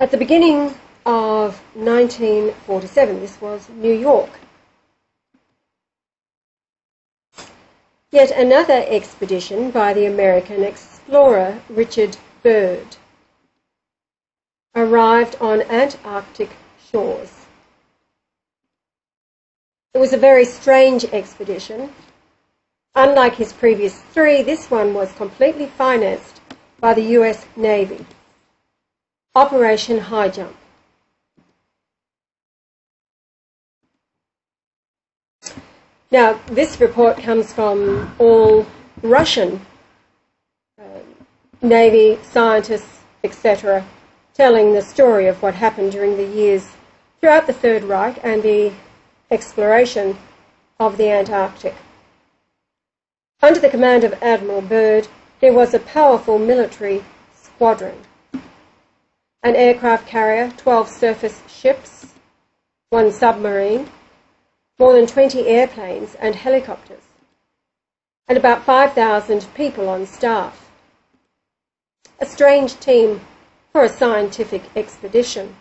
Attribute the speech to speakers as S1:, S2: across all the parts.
S1: At the beginning of 1947, this was New York. Yet another expedition by the American explorer Richard Byrd arrived on Antarctic shores. It was a very strange expedition. Unlike his previous three, this one was completely financed by the US Navy. Operation High Jump. Now, this report comes from all Russian Navy scientists, etc., telling the story of what happened during the years throughout the Third Reich and the exploration of the Antarctic. Under the command of Admiral Byrd, there was a powerful military squadron. An aircraft carrier, 12 surface ships, 1 submarine, more than 20 airplanes and helicopters, and about 5,000 people on staff. A strange team for a scientific expedition.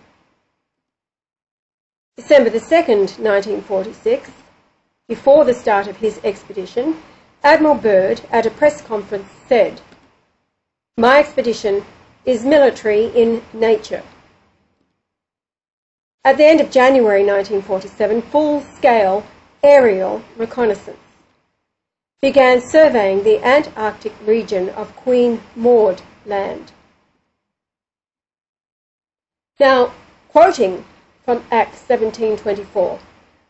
S1: December the 2nd, 1946, before the start of his expedition, Admiral Byrd, at a press conference, said, "My expedition is military in nature." At the end of January 1947, full-scale aerial reconnaissance began surveying the Antarctic region of Queen Maud Land. Now, quoting from Acts 17:24,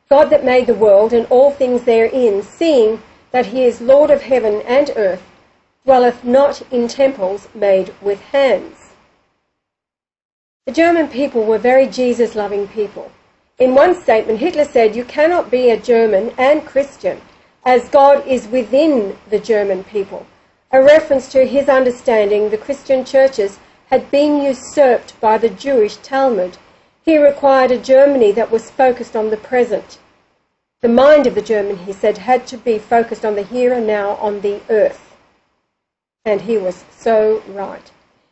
S1: "God that made the world and all things therein, seeing that he is Lord of heaven and earth, dwelleth not in temples made with hands." The German people were very Jesus-loving people. In one statement, Hitler said, "You cannot be a German and Christian, as God is within the German people," a reference to his understanding the Christian churches had been usurped by the Jewish Talmud. He required a Germany that was focused on the present. The mind of the German, he said, had to be focused on the here and now, on the earth. And he was so right.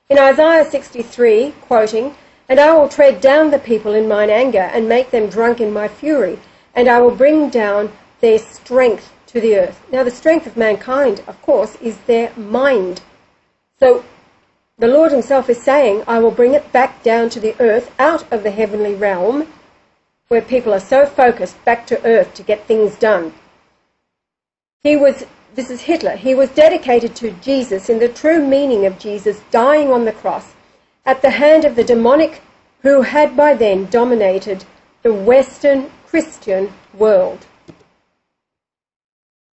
S1: In Isaiah 63, quoting, "And I will tread down the people in mine anger and make them drunk in my fury, and I will bring down their strength to the earth." Now, the strength of mankind, of course, is their mind. So the Lord himself is saying, "I will bring it back down to the earth, out of the heavenly realm, where people are so focused, back to earth to get things done." This is Hitler. He was dedicated to Jesus in the true meaning of Jesus dying on the cross at the hand of the demonic who had by then dominated the Western Christian world.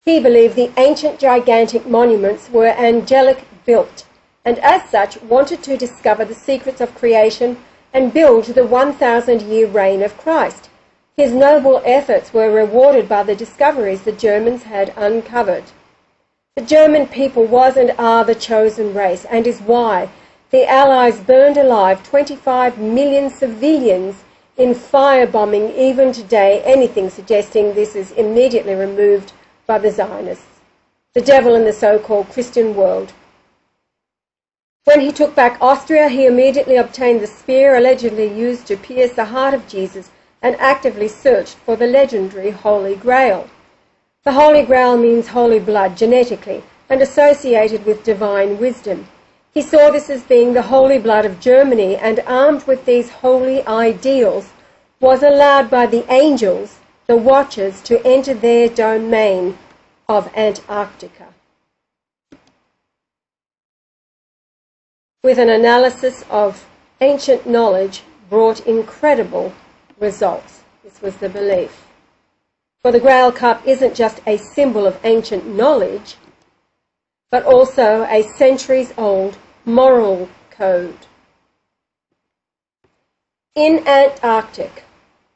S1: He believed the ancient gigantic monuments were angelic built, and as such wanted to discover the secrets of creation and build the 1,000-year reign of Christ. His noble efforts were rewarded by the discoveries the Germans had uncovered. The German people was and are the chosen race, and is why the Allies burned alive 25 million civilians in firebombing even today, anything suggesting this is immediately removed by the Zionists, the devil in the so-called Christian world. When he took back Austria, he immediately obtained the spear allegedly used to pierce the heart of Jesus and actively searched for the legendary Holy Grail. The Holy Grail means holy blood genetically and associated with divine wisdom. He saw this as being the holy blood of Germany, and armed with these holy ideals was allowed by the angels, the watchers, to enter their domain of Antarctica. With an analysis of ancient knowledge brought incredible results. This was the belief. For the Grail Cup isn't just a symbol of ancient knowledge, but also a centuries-old moral code. In Antarctic,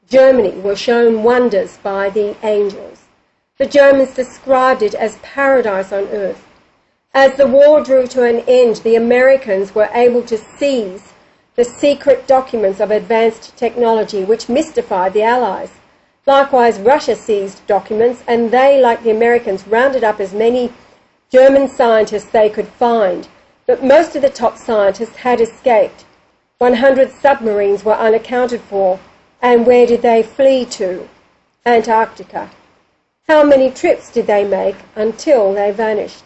S1: Germany was shown wonders by the angels. The Germans described it as paradise on earth. As the war drew to an end, the Americans were able to seize the secret documents of advanced technology which mystified the Allies. Likewise, Russia seized documents, and they, like the Americans, rounded up as many German scientists they could find. But most of the top scientists had escaped. 100 submarines were unaccounted for, and where did they flee to? Antarctica. How many trips did they make until they vanished?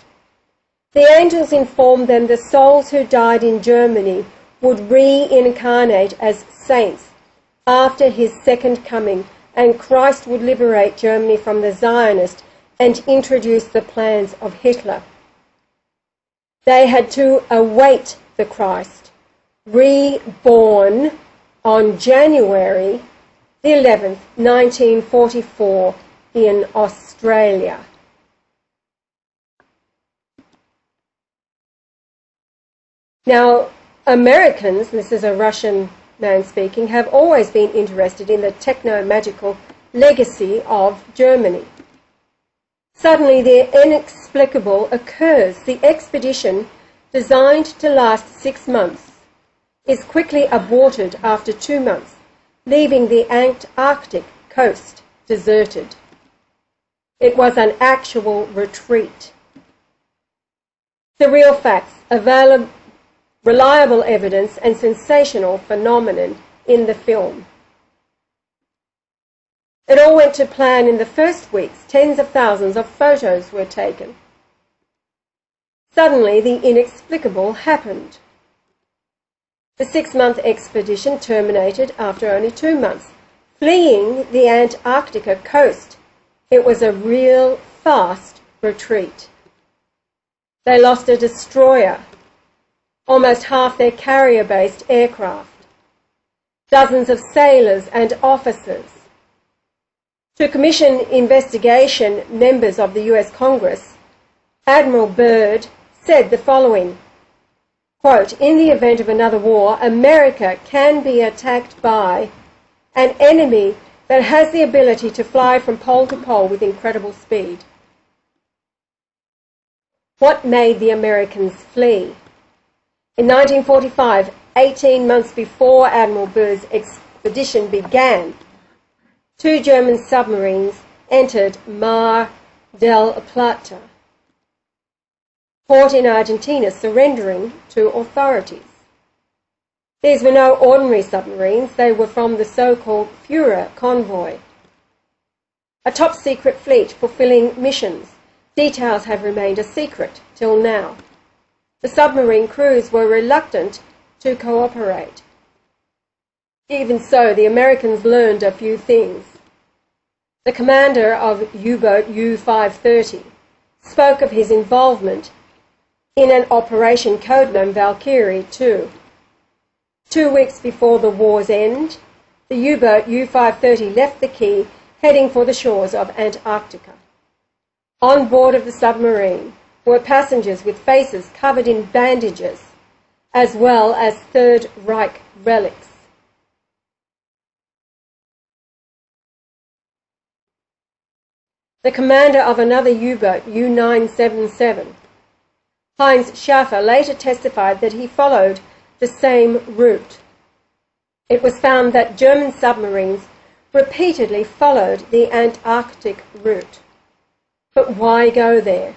S1: The angels informed them the souls who died in Germany would reincarnate as saints after his second coming, and Christ would liberate Germany from the Zionists and introduce the plans of Hitler. They had to await the Christ, reborn on January the 11th, 1944 in Australia. Now, Americans, this is a Russian man speaking, have always been interested in the techno-magical legacy of Germany. Suddenly, the inexplicable occurs. The expedition, designed to last 6 months, is quickly aborted after 2 months, leaving the Antarctic coast deserted. It was an actual retreat. The real facts, reliable evidence, and sensational phenomenon in the film. It all went to plan in the first weeks. Tens of thousands of photos were taken. Suddenly, the inexplicable happened. The 6-month expedition terminated after only 2 months, fleeing the Antarctica coast. It was a real fast retreat. They lost a destroyer, almost half their carrier-based aircraft, dozens of sailors and officers. To commission investigation, members of the US Congress, Admiral Byrd said the following, quote, "In the event of another war, America can be attacked by an enemy that has the ability to fly from pole to pole with incredible speed." What made the Americans flee? In 1945, 18 months before Admiral Byrd's expedition began, 2 German submarines entered Mar del Plata, port in Argentina, surrendering to authorities. These were no ordinary submarines. They were from the so-called Führer convoy, a top-secret fleet fulfilling missions. Details have remained a secret till now. The submarine crews were reluctant to cooperate. Even so, the Americans learned a few things. The commander of U-boat U-530 spoke of his involvement in an operation codenamed Valkyrie 2. 2 weeks before the war's end, the U-boat U-530 left the quay, heading for the shores of Antarctica. On board of the submarine were passengers with faces covered in bandages, as well as Third Reich relics. The commander of another U-boat, U-977, Heinz Schaffer, later testified that he followed the same route. It was found that German submarines repeatedly followed the Antarctic route. But why go there?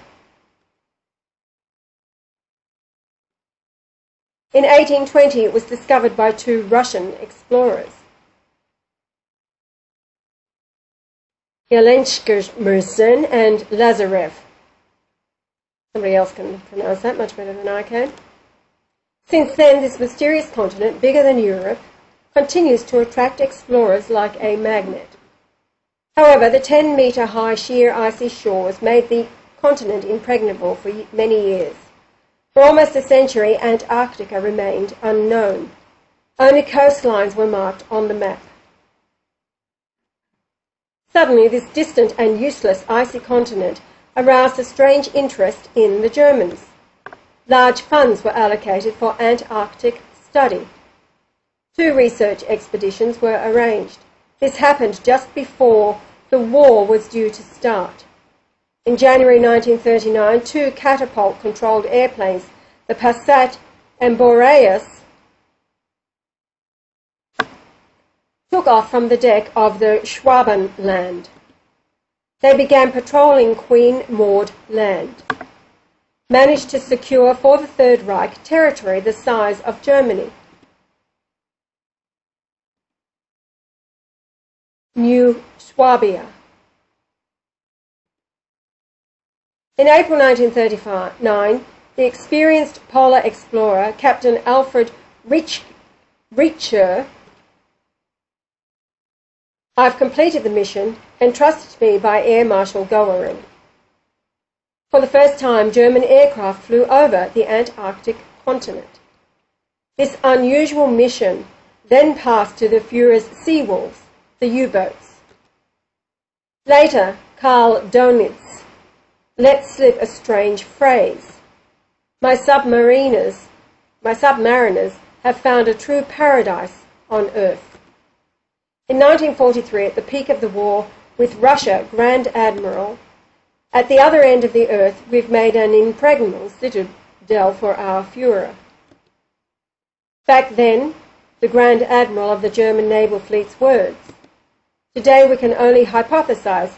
S1: In 1820, it was discovered by 2 Russian explorers, Yelenchmersen and Lazarev. Somebody else can pronounce that much better than I can. Since then, this mysterious continent, bigger than Europe, continues to attract explorers like a magnet. However, the 10-metre high sheer icy shores made the continent impregnable for many years. For almost a century, Antarctica remained unknown. Only coastlines were marked on the map. Suddenly, this distant and useless icy continent aroused a strange interest in the Germans. Large funds were allocated for Antarctic study. 2 research expeditions were arranged. This happened just before the war was due to start. In January 1939, 2 catapult-controlled airplanes, the Passat and Boreas, took off from the deck of the Schwabenland. They began patrolling Queen Maud Land, managed to secure for the Third Reich territory the size of Germany. New Swabia. In April 1939, the experienced polar explorer, Captain Alfred Reacher, I've completed the mission entrusted to me by Air Marshal Goering. For the first time, German aircraft flew over the Antarctic continent. This unusual mission then passed to the Führer's sea wolves, the U-boats. Later, Karl Donitz let slip a strange phrase. My submariners have found a true paradise on Earth. In 1943, at the peak of the war with Russia, Grand Admiral, at the other end of the Earth, we've made an impregnable citadel for our Führer. Back then, the Grand Admiral of the German Naval Fleet's words. Today we can only hypothesize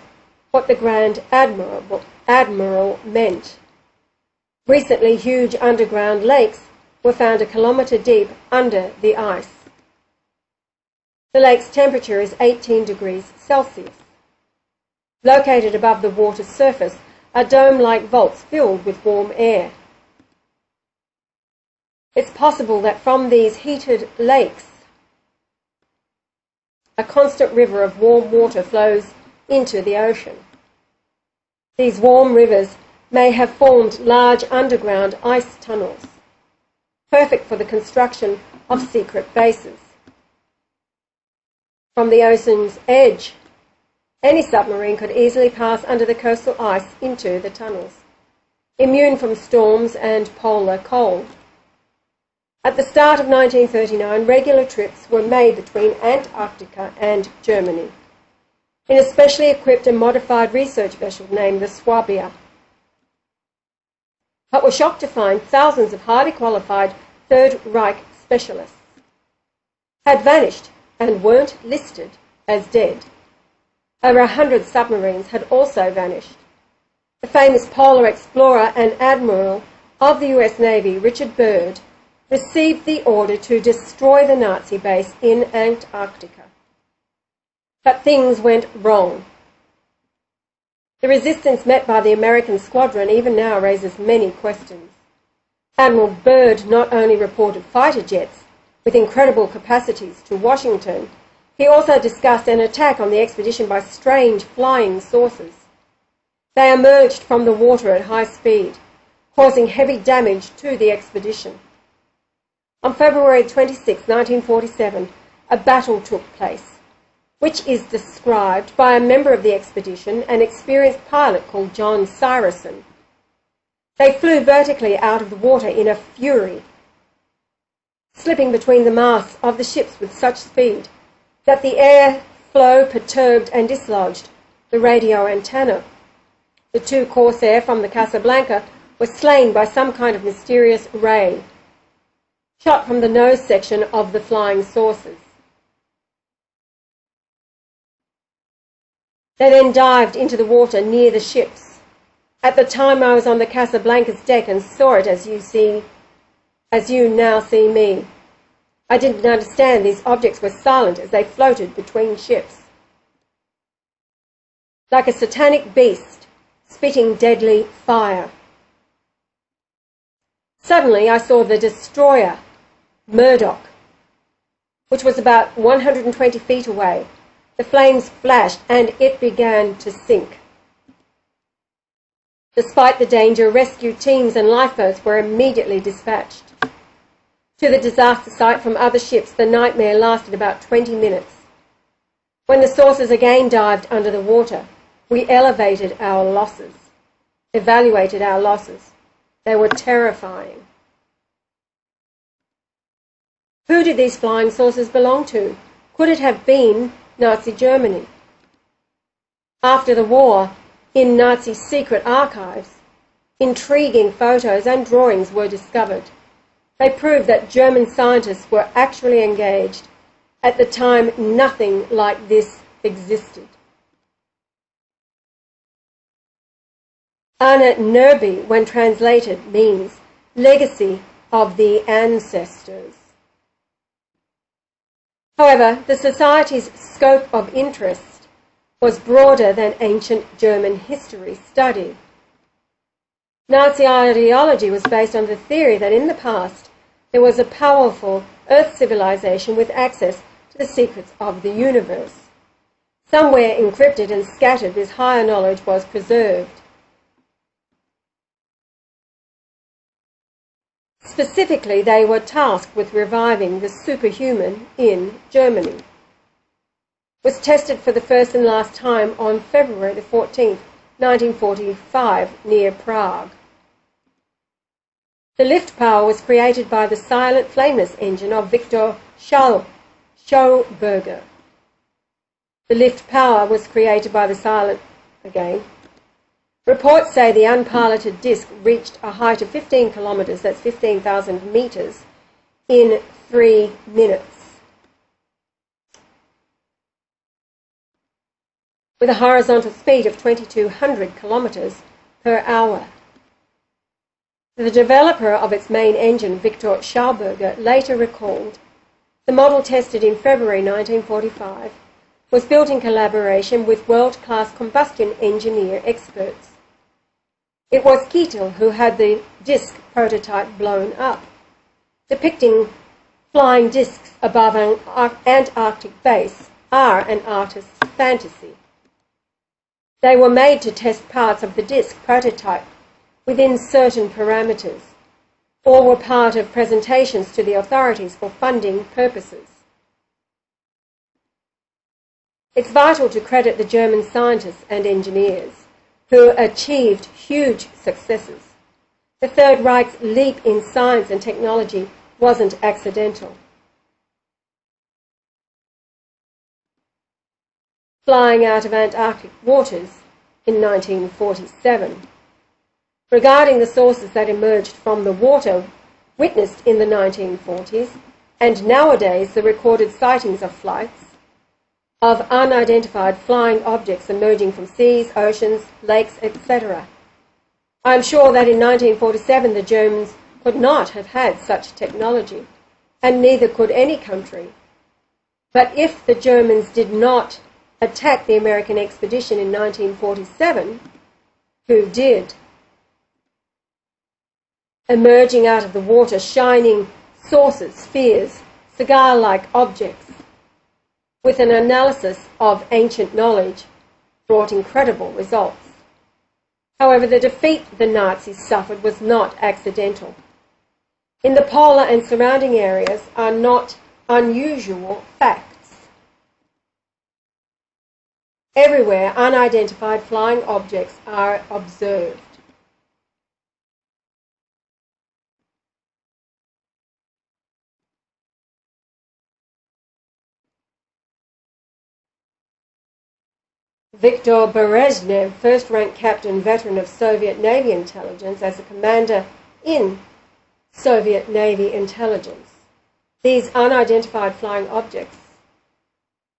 S1: what the Grand Admiral meant. Recently, huge underground lakes were found a kilometre deep under the ice. The lake's temperature is 18 degrees Celsius. Located above the water's surface are dome-like vaults filled with warm air. It's possible that from these heated lakes, a constant river of warm water flows into the ocean. These warm rivers may have formed large underground ice tunnels, perfect for the construction of secret bases. From the ocean's edge, any submarine could easily pass under the coastal ice into the tunnels, immune from storms and polar cold. At the start of 1939, regular trips were made between Antarctica and Germany in a specially equipped and modified research vessel named the Swabia, but were shocked to find thousands of highly qualified Third Reich specialists had vanished and weren't listed as dead. Over 100 submarines had also vanished. The famous polar explorer and admiral of the US Navy, Richard Byrd, received the order to destroy the Nazi base in Antarctica. But things went wrong. The resistance met by the American squadron even now raises many questions. Admiral Byrd not only reported fighter jets with incredible capacities to Washington, he also discussed an attack on the expedition by strange flying saucers. They emerged from the water at high speed, causing heavy damage to the expedition. On February 26, 1947, a battle took place, which is described by a member of the expedition, an experienced pilot called John Syrison. They flew vertically out of the water in a fury, slipping between the masts of the ships with such speed that the air flow perturbed and dislodged the radio antenna. The two Corsair from the Casablanca were slain by some kind of mysterious ray, shot from the nose section of the flying saucers. They then dived into the water near the ships. At the time I was on the Casablanca's deck and saw it as you now see me. I didn't understand these objects were silent as they floated between ships. Like a satanic beast, spitting deadly fire. Suddenly I saw the destroyer, Murdoch, which was about 120 feet away. The flames flashed and it began to sink. Despite the danger, rescue teams and lifeboats were immediately dispatched. To the disaster site from other ships, the nightmare lasted about 20 minutes. When the saucers again dived under the water, we evaluated our losses. They were terrifying. Who did these flying saucers belong to? Could it have been Nazi Germany? After the war, in Nazi secret archives, intriguing photos and drawings were discovered. They proved that German scientists were actually engaged. At the time, nothing like this existed. Anna Nerby, when translated, means legacy of the ancestors. However, the Society's scope of interest was broader than ancient German history study. Nazi ideology was based on the theory that in the past there was a powerful Earth civilization with access to the secrets of the universe. Somewhere encrypted and scattered, this higher knowledge was preserved. Specifically, they were tasked with reviving the superhuman in Germany. It was tested for the first and last time on February the 14th, 1945, near Prague. The lift power was created by the silent flameless engine of Victor Schauberger. The lift power was created by the silent, again. Reports say the unpiloted disc reached a height of 15 kilometres, that's 15,000 metres, in 3 minutes, with a horizontal speed of 2,200 kilometres per hour. The developer of its main engine, Victor Schauberger, later recalled, the model tested in February 1945 was built in collaboration with world-class combustion engineer experts. It was Keitel who had the disc prototype blown up, depicting flying discs above an Antarctic base are an artist's fantasy. They were made to test parts of the disc prototype within certain parameters, or were part of presentations to the authorities for funding purposes. It's vital to credit the German scientists and engineers who achieved huge successes. The Third Reich's leap in science and technology wasn't accidental. Flying out of Antarctic waters in 1947. Regarding the sources that emerged from the water witnessed in the 1940s, and nowadays the recorded sightings of flights, of unidentified flying objects emerging from seas, oceans, lakes, etc. I am sure that in 1947 the Germans could not have had such technology, and neither could any country. But if the Germans did not attack the American expedition in 1947, who did? Emerging out of the water, shining saucers, spheres, cigar-like objects, with an analysis of ancient knowledge, brought incredible results. However, the defeat the Nazis suffered was not accidental. In the polar and surrounding areas are not unusual facts. Everywhere, unidentified flying objects are observed. Viktor Brezhnev, first-rank captain, veteran of Soviet Navy intelligence, as a commander in Soviet Navy intelligence. These unidentified flying objects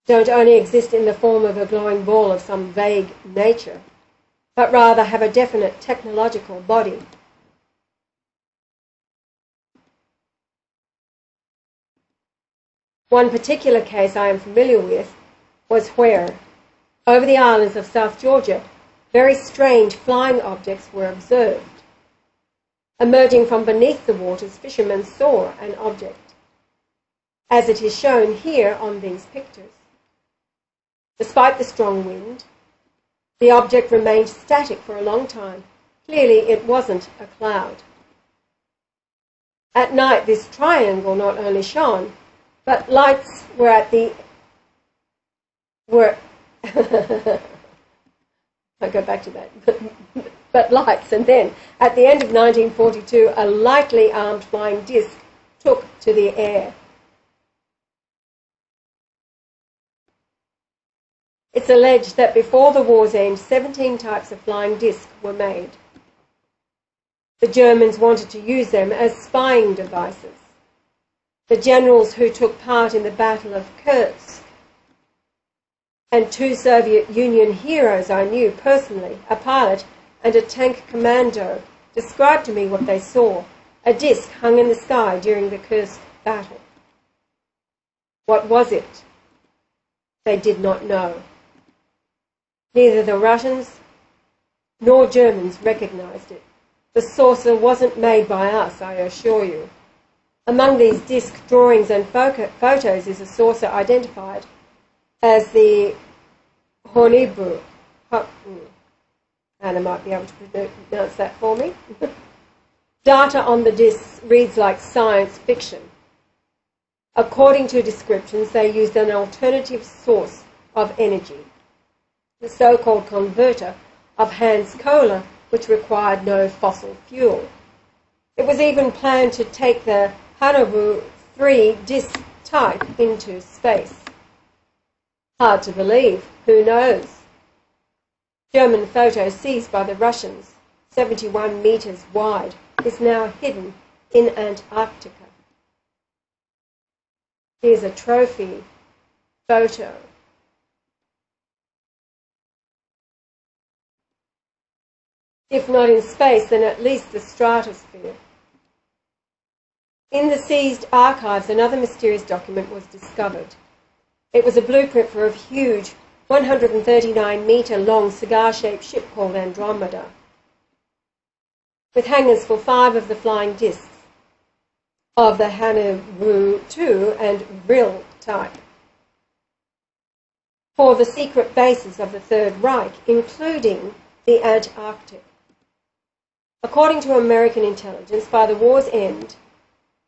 S1: don't only exist in the form of a glowing ball of some vague nature, but rather have a definite technological body. One particular case I am familiar with was where, over the islands of South Georgia, very strange flying objects were observed. Emerging from beneath the waters, fishermen saw an object, as it is shown here on these pictures. Despite the strong wind, the object remained static for a long time. Clearly, it wasn't a cloud. At night, this triangle not only shone, but lights were at the I'll go back to that. But lights, and then at the end of 1942, a lightly armed flying disc took to the air. It's alleged that before the war's end, 17 types of flying discs were made. The Germans wanted to use them as spying devices. The generals who took part in the Battle of Kursk, and two Soviet Union heroes I knew personally, a pilot and a tank commando, described to me what they saw, a disc hung in the sky during the Kursk battle. What was it? They did not know. Neither the Russians nor Germans recognized it. The saucer wasn't made by us, I assure you. Among these disc drawings and photos is a saucer identified as the Hornibu. Anna might be able to pronounce that for me. Data on the discs reads like science fiction. According to descriptions, they used an alternative source of energy, the so-called converter of Hans Kohler, which required no fossil fuel. It was even planned to take the Hanobu 3 disc type into space. Hard to believe, who knows? German photo seized by the Russians, 71 metres wide, is now hidden in Antarctica. Here's a trophy photo. If not in space, then at least the stratosphere. In the seized archives, another mysterious document was discovered. It was a blueprint for a huge 139-metre-long cigar-shaped ship called Andromeda, with hangars for 5 of the flying discs of the Hanobu 2 and Vril type, for the secret bases of the Third Reich, including the Antarctic. According to American intelligence, by the war's end,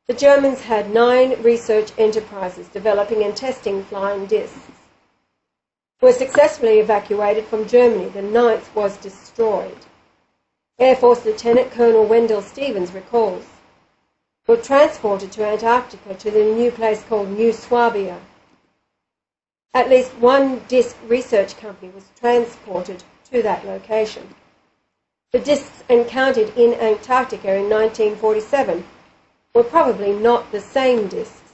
S1: the Germans had 9 research enterprises developing and testing flying discs. Were successfully evacuated from Germany. The 9th was destroyed. Air Force Lieutenant Colonel Wendell Stevens recalls, were transported to Antarctica to the new place called New Swabia. At least one disc research company was transported to that location. The discs encountered in Antarctica in 1947 were probably not the same discs.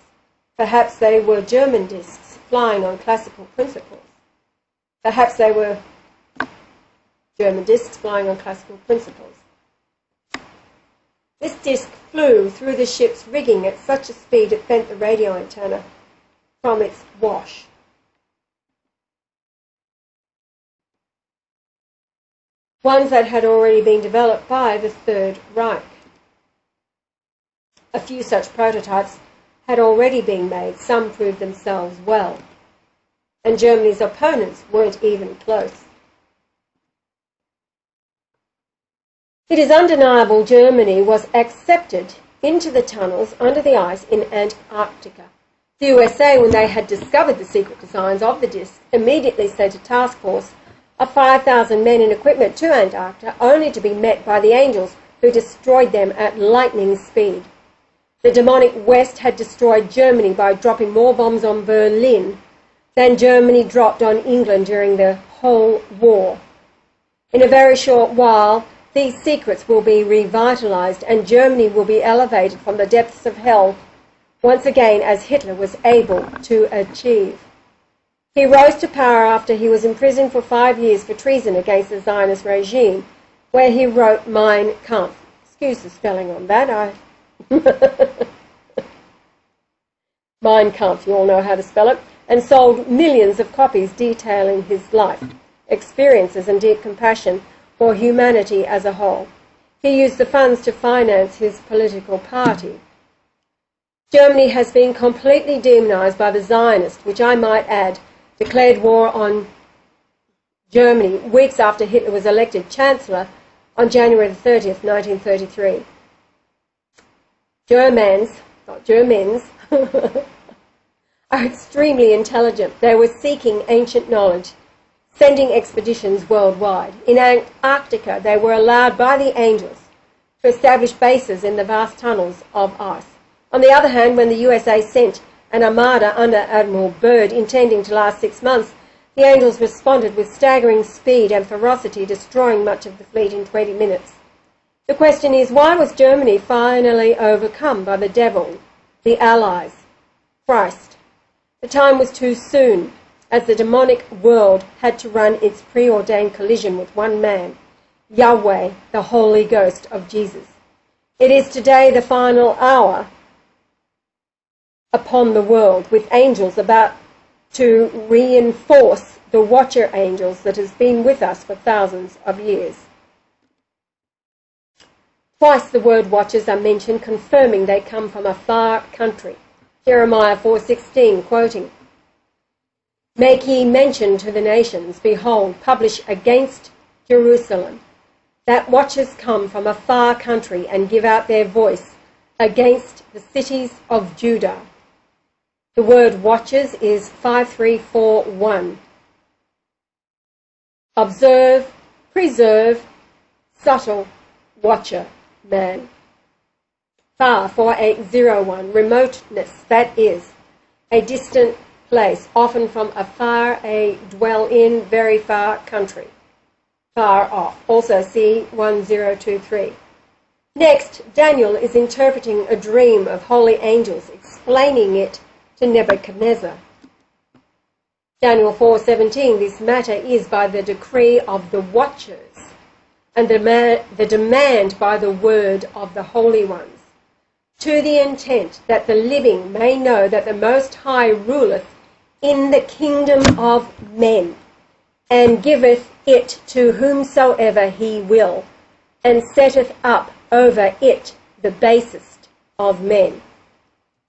S1: Perhaps they were German discs flying on classical principles. Perhaps they were German discs flying on classical principles. This disc flew through the ship's rigging at such a speed it bent the radio antenna from its wash. Ones that had already been developed by the Third Reich. A few such prototypes had already been made. Some proved themselves well. And Germany's opponents weren't even close. It is undeniable Germany was accepted into the tunnels under the ice in Antarctica. The USA, when they had discovered the secret designs of the disc, immediately sent a task force of 5,000 men and equipment to Antarctica, only to be met by the Angels, who destroyed them at lightning speed. The demonic West had destroyed Germany by dropping more bombs on Berlin than Germany dropped on England during the whole war. In a very short while, these secrets will be revitalized and Germany will be elevated from the depths of hell once again, as Hitler was able to achieve. He rose to power after he was imprisoned for 5 years for treason against the Zionist regime, where he wrote Mein Kampf. Excuse the spelling on that. Mein Kampf, you all know how to spell it, and sold millions of copies detailing his life, experiences and deep compassion for humanity as a whole. He used the funds to finance his political party. Germany has been completely demonized by the Zionists, which I might add, declared war on Germany weeks after Hitler was elected Chancellor on January 30th, 1933. Germans, not Germans, are extremely intelligent. They were seeking ancient knowledge, sending expeditions worldwide. In Antarctica, they were allowed by the Angels to establish bases in the vast tunnels of ice. On the other hand, when the USA sent an armada under Admiral Byrd intending to last 6 months, the Angels responded with staggering speed and ferocity, destroying much of the fleet in 20 minutes. The question is, why was Germany finally overcome by the devil, the Allies, Christ? The time was too soon, as the demonic world had to run its preordained collision with one man, Yahweh, the Holy Ghost of Jesus. It is today the final hour upon the world, with angels about to reinforce the watcher angels that has been with us for thousands of years. Twice the word watchers are mentioned, confirming they come from a far country. Jeremiah 4:16, quoting, "Make ye mention to the nations, behold, publish against Jerusalem, that watchers come from a far country and give out their voice against the cities of Judah." The word watchers is 5341. Observe, preserve, subtle, watcher, man. Far, 4801, remoteness, that is, a distant place, often from afar, a dwell in, very far country. Far off. Also see 1023. Next, Daniel is interpreting a dream of holy angels, explaining it to Nebuchadnezzar. Daniel 4:17, this matter is by the decree of the watchers and the demand by the word of the holy ones, to the intent that the living may know that the Most High ruleth in the kingdom of men, and giveth it to whomsoever he will, and setteth up over it the basest of men.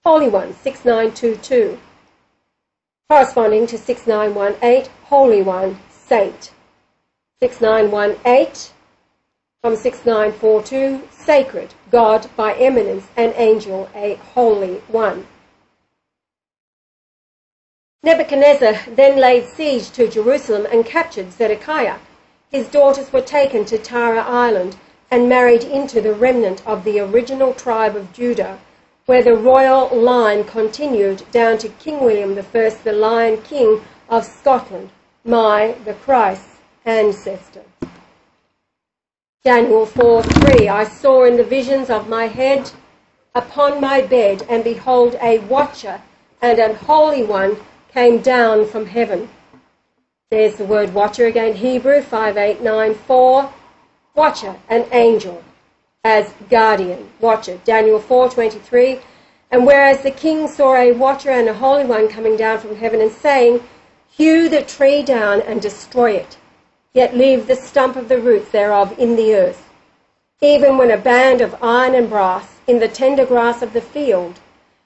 S1: Holy One, 6922. Corresponding to 6918, Holy One, Saint. 6918 from 6942, Sacred, God by eminence, and Angel, a Holy One. Nebuchadnezzar then laid siege to Jerusalem and captured Zedekiah. His daughters were taken to Tara Island and married into the remnant of the original tribe of Judah, where the royal line continued down to King William I, the Lion King of Scotland, the Christ's ancestor. Daniel 4:3, I saw in the visions of my head upon my bed, and behold, a watcher and an holy one came down from heaven. There's the word watcher again, Hebrew 5894, watcher, an angel, as guardian, watcher. Daniel 4:23, and whereas the king saw a watcher and a holy one coming down from heaven and saying, hew the tree down and destroy it, yet leave the stump of the roots thereof in the earth, even when a band of iron and brass in the tender grass of the field,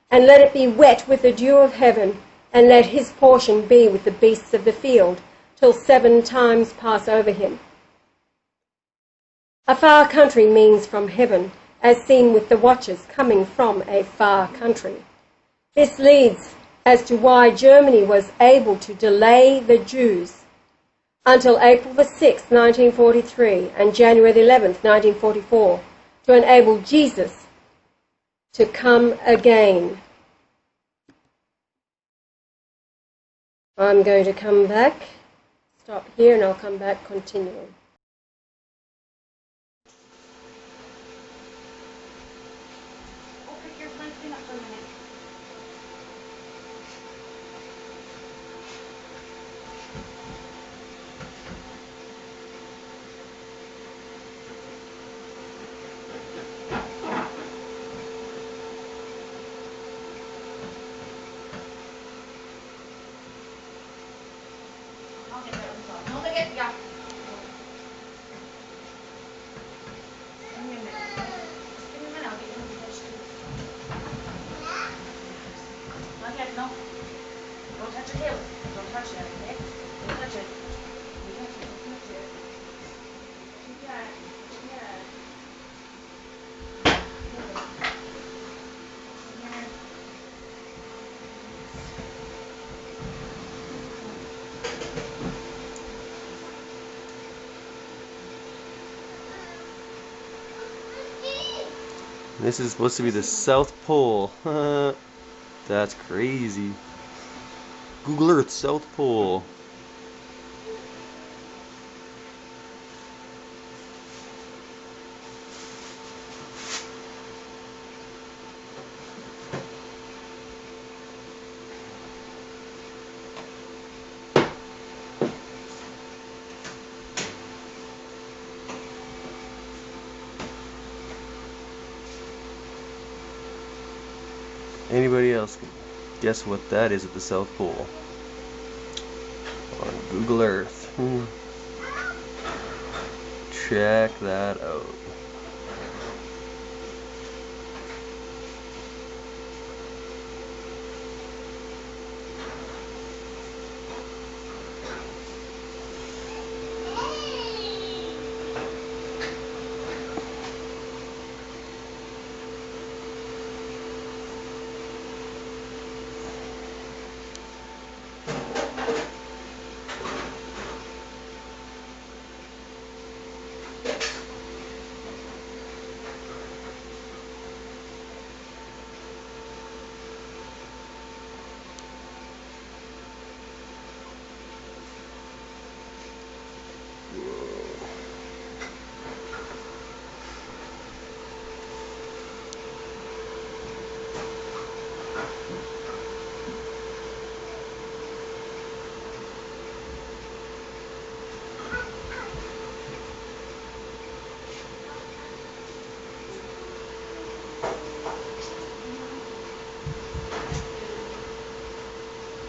S1: and let it be wet with the dew of heaven, and let his portion be with the beasts of the field, till 7 times pass over him. A far country means from heaven, as seen with the watchers coming from a far country. This leads as to why Germany was able to delay the Jews until April the 6th, 1943, and January the 11th, 1944, to enable Jesus to come again. I'm going to come back, stop here, and I'll come back continuing.
S2: This is supposed to be the South Pole. That's crazy. Google Earth, South Pole. Anybody else can Guess what that is at the South Pole? On Google Earth. Check that out.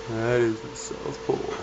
S2: That is the South Pole.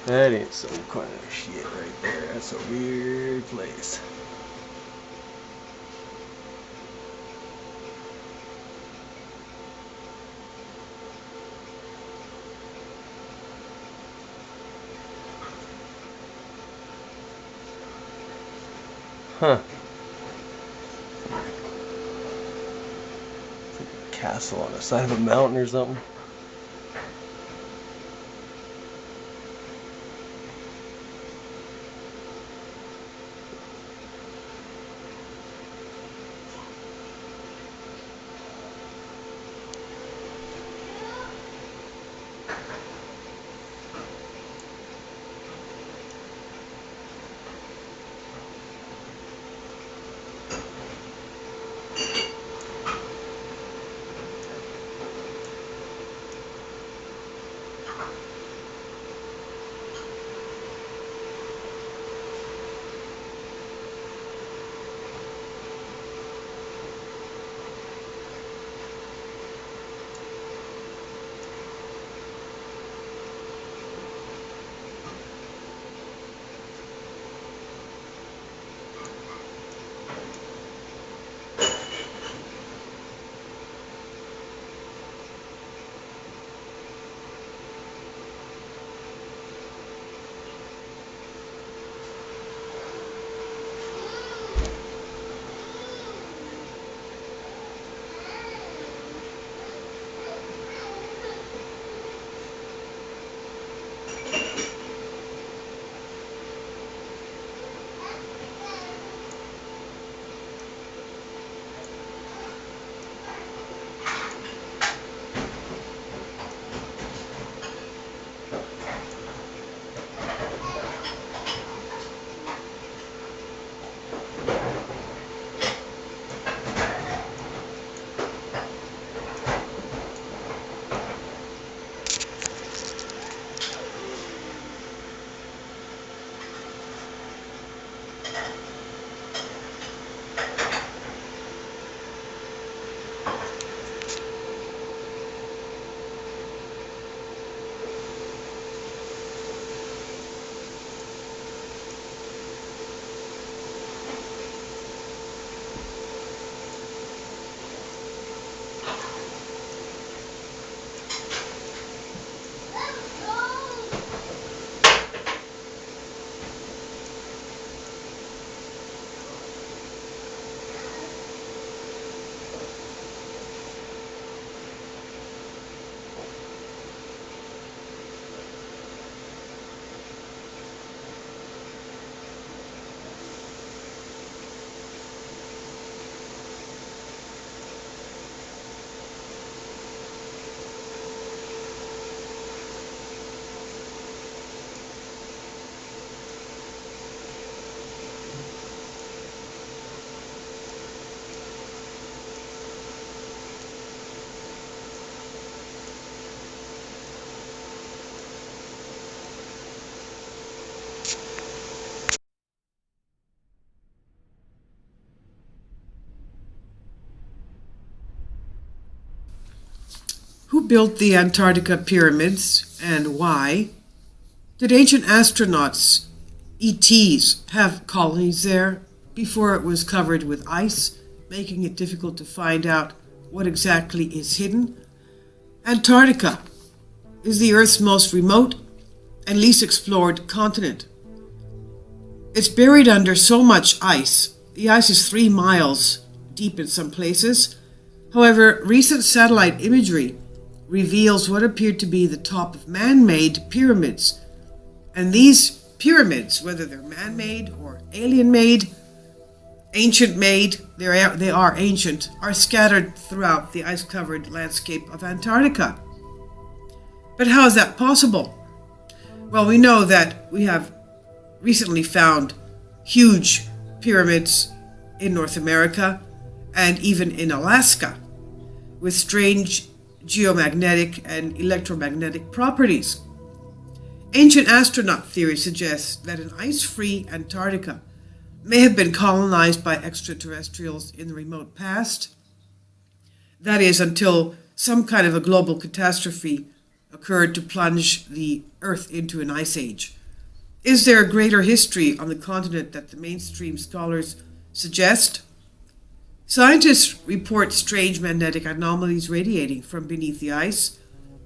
S2: That ain't some kind of shit right there. That's a weird place. Huh. It's like a castle on the side of a mountain or something.
S3: Who built the Antarctica pyramids and why? Did ancient astronauts, ETs, have colonies there before it was covered with ice, making it difficult to find out what exactly is hidden? Antarctica is the Earth's most remote and least explored continent. It's buried under so much ice. The ice is 3 miles deep in some places. However, recent satellite imagery reveals what appeared to be the top of man-made pyramids. And these pyramids, whether they're man-made or alien-made, ancient-made, they are ancient, are scattered throughout the ice-covered landscape of Antarctica. But how is that possible? Well, we know that we have recently found huge pyramids in North America and even in Alaska with strange geomagnetic and electromagnetic properties. Ancient astronaut theory suggests that an ice-free Antarctica may have been colonized by extraterrestrials in the remote past. That is, until some kind of a global catastrophe occurred to plunge the Earth into an ice age. Is there a greater history on the continent that the mainstream scholars suggest? Scientists report strange magnetic anomalies radiating from beneath the ice.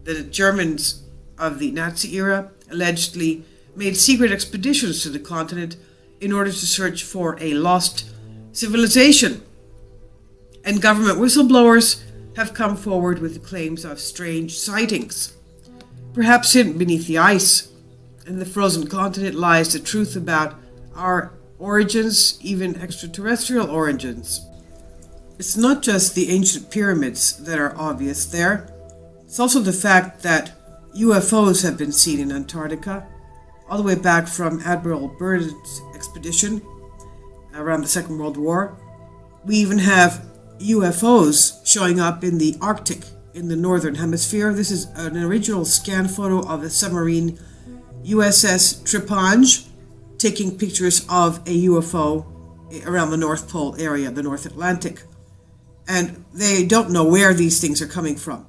S3: The Germans of the Nazi era allegedly made secret expeditions to the continent in order to search for a lost civilization. And government whistleblowers have come forward with claims of strange sightings. Perhaps hidden beneath the ice and the frozen continent lies the truth about our origins, even extraterrestrial origins. It's not just the ancient pyramids that are obvious there. It's also the fact that UFOs have been seen in Antarctica, all the way back from Admiral Byrd's expedition around the Second World War. We even have UFOs showing up in the Arctic in the Northern Hemisphere. This is an original scan photo of a submarine USS Tripanje taking pictures of a UFO around the North Pole area, the North Atlantic. And they don't know where these things are coming from.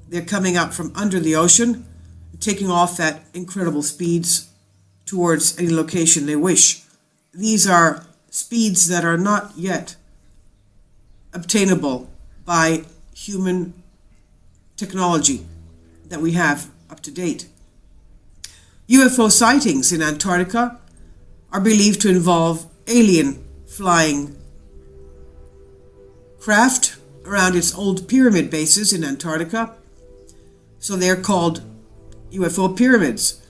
S3: They're coming up from under the ocean, taking off at incredible speeds towards any location they wish. These are speeds that are not yet obtainable by human technology that we have up to date. UFO sightings in Antarctica are believed to involve alien flying craft around its old pyramid bases in Antarctica. So they're called UFO pyramids.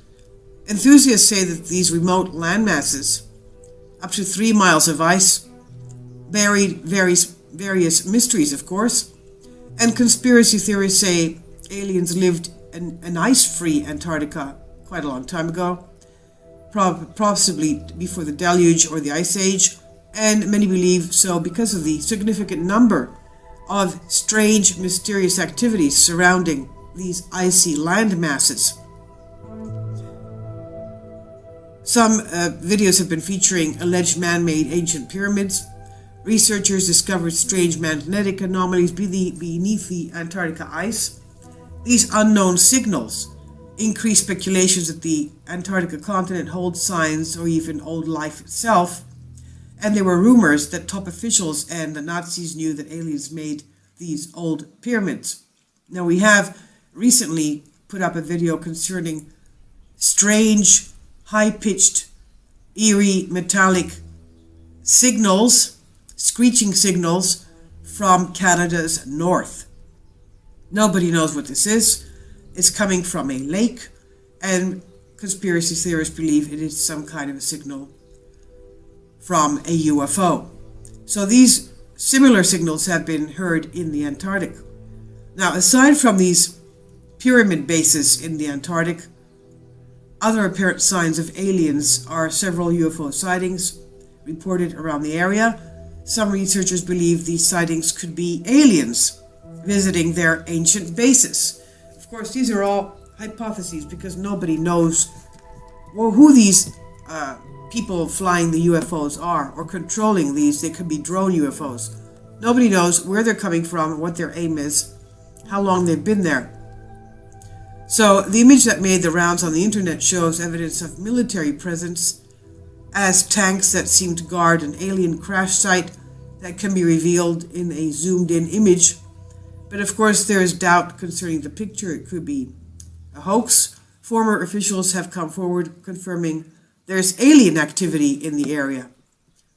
S3: Enthusiasts say that these remote landmasses, up to 3 miles of ice, buried various mysteries, of course, and conspiracy theories say aliens lived in an ice-free Antarctica quite a long time ago, possibly before the deluge or the ice age, and many believe so because of the significant number of strange, mysterious activities surrounding these icy land masses. Some videos have been featuring alleged man-made ancient pyramids. Researchers discovered strange magnetic anomalies beneath the Antarctica ice. These unknown signals increase speculations that the Antarctica continent holds signs or even old life itself. And there were rumors that top officials and the Nazis knew that aliens made these old pyramids. Now, we have recently put up a video concerning strange, high-pitched, eerie, metallic signals, screeching signals from Canada's north. Nobody knows what this is. It's coming from a lake, and conspiracy theorists believe it is some kind of a signal from a UFO. So these similar signals have been heard in the Antarctic. Now, aside from these pyramid bases in the Antarctic, other apparent signs of aliens are several UFO sightings reported around the area. Some researchers believe these sightings could be aliens visiting their ancient bases. Of course, these are all hypotheses because nobody knows who these people flying the UFOs are or controlling these. They could be drone UFOs. Nobody knows where they're coming from, what their aim is, how long they've been there. So the image that made the rounds on the internet shows evidence of military presence as tanks that seem to guard an alien crash site that can be revealed in a zoomed-in image. But of course there is doubt concerning the picture. It could be a hoax. Former officials have come forward confirming there's alien activity in the area.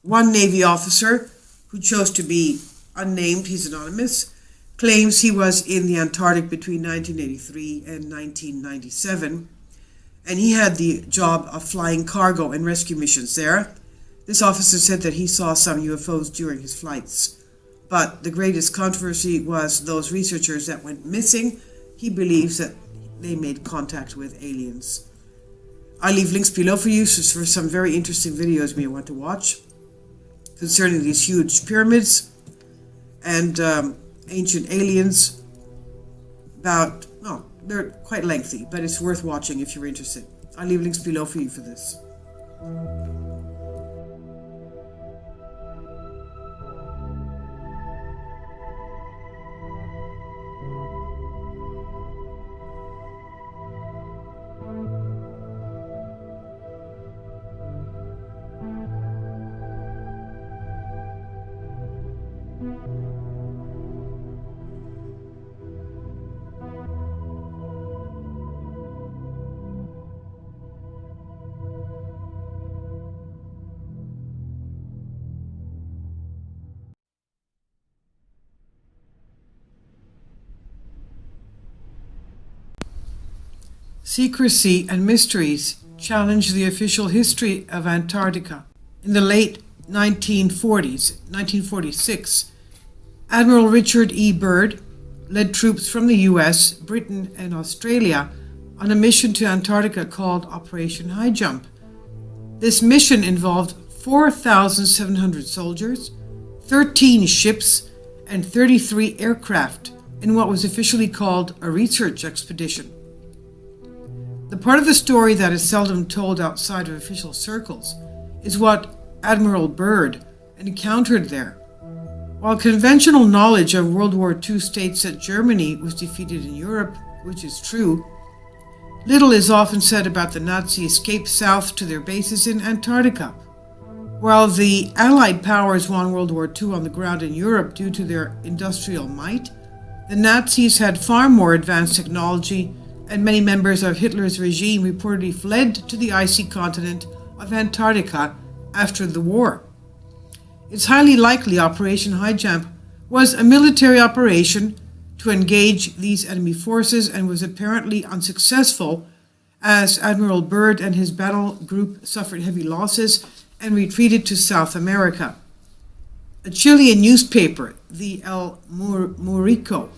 S3: One Navy officer, who chose to be unnamed, he's anonymous, claims he was in the Antarctic between 1983 and 1997, and he had the job of flying cargo and rescue missions there. This officer said that he saw some UFOs during his flights. But the greatest controversy was those researchers that went missing. He believes that they made contact with aliens. I'll leave links below for you for some very interesting videos you may want to watch concerning these huge pyramids and ancient aliens. They're quite lengthy, but it's worth watching if you're interested. I'll leave links below for you for this. Secrecy and mysteries challenged the official history of Antarctica. In the late 1940s, 1946, Admiral Richard E. Byrd led troops from the US, Britain, and Australia on a mission to Antarctica called Operation High Jump. This mission involved 4,700 soldiers, 13 ships, and 33 aircraft in what was officially called a research expedition. The part of the story that is seldom told outside of official circles is what Admiral Byrd encountered there. While conventional knowledge of World War II states that Germany was defeated in Europe, which is true, little is often said about the Nazi escape south to their bases in Antarctica. While the Allied powers won World War II on the ground in Europe due to their industrial might, the Nazis had far more advanced technology, and many members of Hitler's regime reportedly fled to the icy continent of Antarctica after the war. It's highly likely Operation High Jump was a military operation to engage these enemy forces and was apparently unsuccessful, as Admiral Byrd and his battle group suffered heavy losses and retreated to South America. A Chilean newspaper, the El Murico,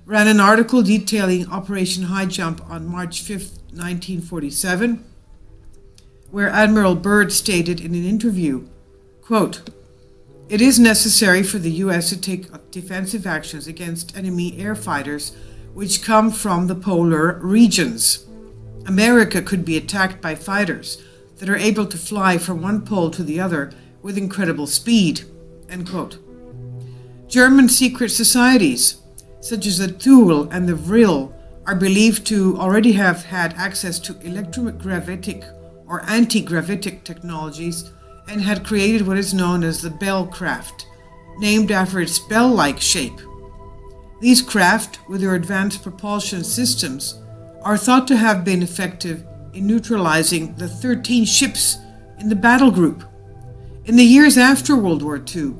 S3: ran an article detailing Operation High Jump on March 5, 1947, where Admiral Byrd stated in an interview, quote, "It is necessary for the U.S. to take defensive actions against enemy air fighters which come from the polar regions. America could be attacked by fighters that are able to fly from one pole to the other with incredible speed." End quote. German secret societies, such as the Thule and the Vril, are believed to already have had access to electrogravitic or anti-gravitic technologies and had created what is known as the Bell craft, named after its bell-like shape. These craft, with their advanced propulsion systems, are thought to have been effective in neutralizing the 13 ships in the battle group. In the years after World War II,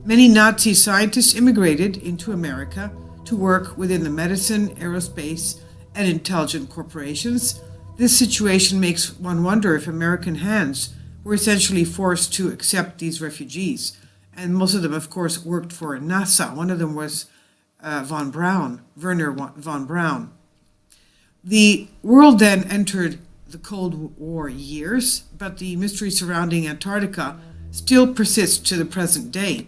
S3: many Nazi scientists immigrated into America to work within the medicine, aerospace, and intelligence corporations. This situation makes one wonder if American hands were essentially forced to accept these refugees. And most of them, of course, worked for NASA. One of them was Werner von Braun. The world then entered the Cold War years, but the mystery surrounding Antarctica still persists to the present day.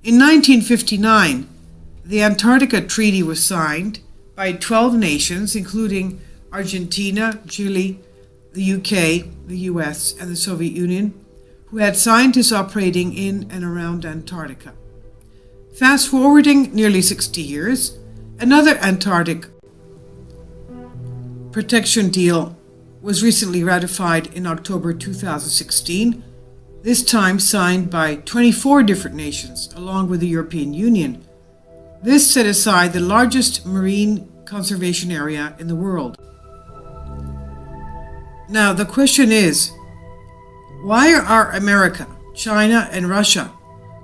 S3: In 1959, the Antarctica Treaty was signed by 12 nations, including Argentina, Chile, the UK, the US, and the Soviet Union, who had scientists operating in and around Antarctica. Fast forwarding nearly 60 years, another Antarctic protection deal was recently ratified in October 2016, this time signed by 24 different nations, along with the European Union. This set aside the largest marine conservation area in the world. Now, the question is, why are America, China, and Russia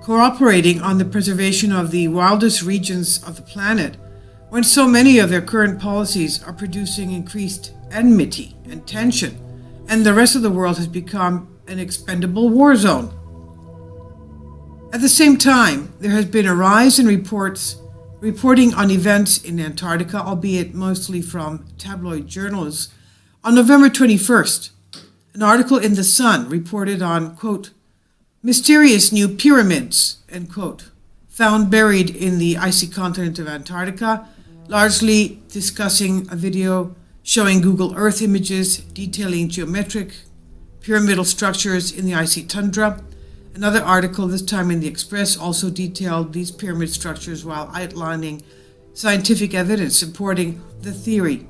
S3: cooperating on the preservation of the wildest regions of the planet when so many of their current policies are producing increased enmity and tension, and the rest of the world has become an expendable war zone? At the same time, there has been a rise in reporting on events in Antarctica, albeit mostly from tabloid journals. On November 21st, an article in The Sun reported on, quote, mysterious new pyramids, end quote, found buried in the icy continent of Antarctica, largely discussing a video showing Google Earth images detailing geometric pyramidal structures in the icy tundra. Another article, this time in the Express, also detailed these pyramid structures while outlining scientific evidence supporting the theory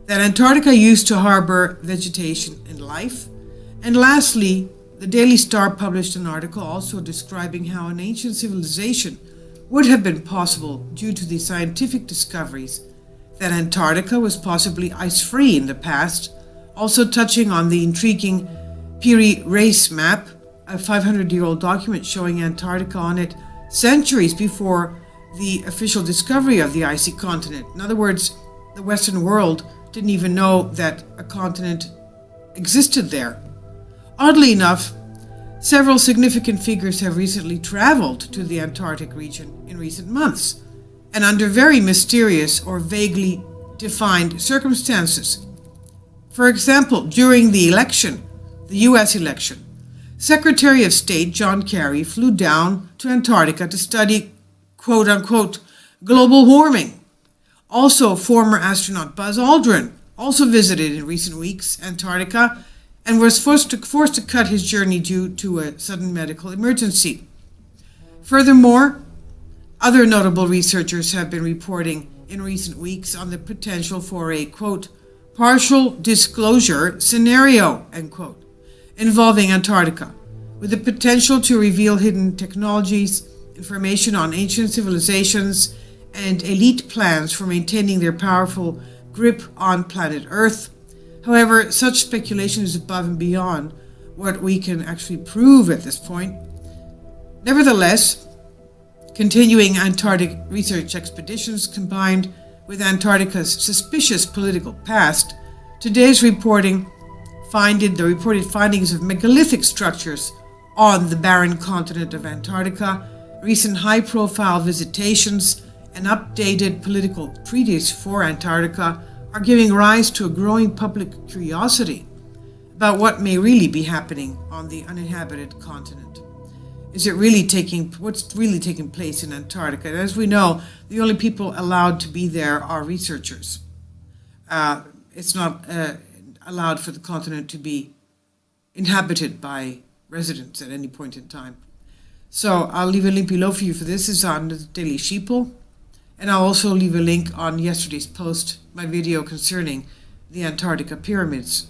S3: that Antarctica used to harbor vegetation and life. And lastly, the Daily Star published an article also describing how an ancient civilization would have been possible due to the scientific discoveries that Antarctica was possibly ice-free in the past, also touching on the intriguing Piri Reis map, a 500-year-old document showing Antarctica on it centuries before the official discovery of the icy continent. In other words, the Western world didn't even know that a continent existed there. Oddly enough, several significant figures have recently traveled to the Antarctic region in recent months, and under very mysterious or vaguely defined circumstances. For example, during the election, the US election, Secretary of State John Kerry flew down to Antarctica to study, quote-unquote, global warming. Also, former astronaut Buzz Aldrin also visited in recent weeks Antarctica and was forced to cut his journey due to a sudden medical emergency. Furthermore, other notable researchers have been reporting in recent weeks on the potential for a, quote, partial disclosure scenario, end quote, involving Antarctica, with the potential to reveal hidden technologies, information on ancient civilizations, and elite plans for maintaining their powerful grip on planet Earth. However, such speculation is above and beyond what we can actually prove at this point. Nevertheless, continuing Antarctic research expeditions combined with Antarctica's suspicious political past, today's the reported findings of megalithic structures on the barren continent of Antarctica, recent high-profile visitations, and updated political treaties for Antarctica are giving rise to a growing public curiosity about what may really be happening on the uninhabited continent. What's really taking place in Antarctica? And as we know, the only people allowed to be there are researchers. It's not allowed for the continent to be inhabited by residents at any point in time. So I'll leave a link below for you for this. It's on the Daily Sheeple. And I'll also leave a link on yesterday's post, my video concerning the Antarctica pyramids.